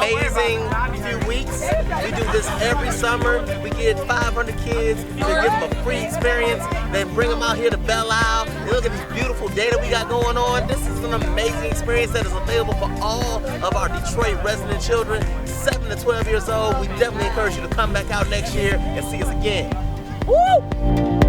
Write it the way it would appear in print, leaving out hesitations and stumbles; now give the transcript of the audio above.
amazing few weeks. We do this every summer. We get 500 kids, we give them a free experience, then bring them out here to Belle Isle. And look at this beautiful day that we got going on. This is an amazing experience that is available for all of our Detroit resident children, 7 to 12 years old. We definitely encourage you to come back out next year and see us again. Woo!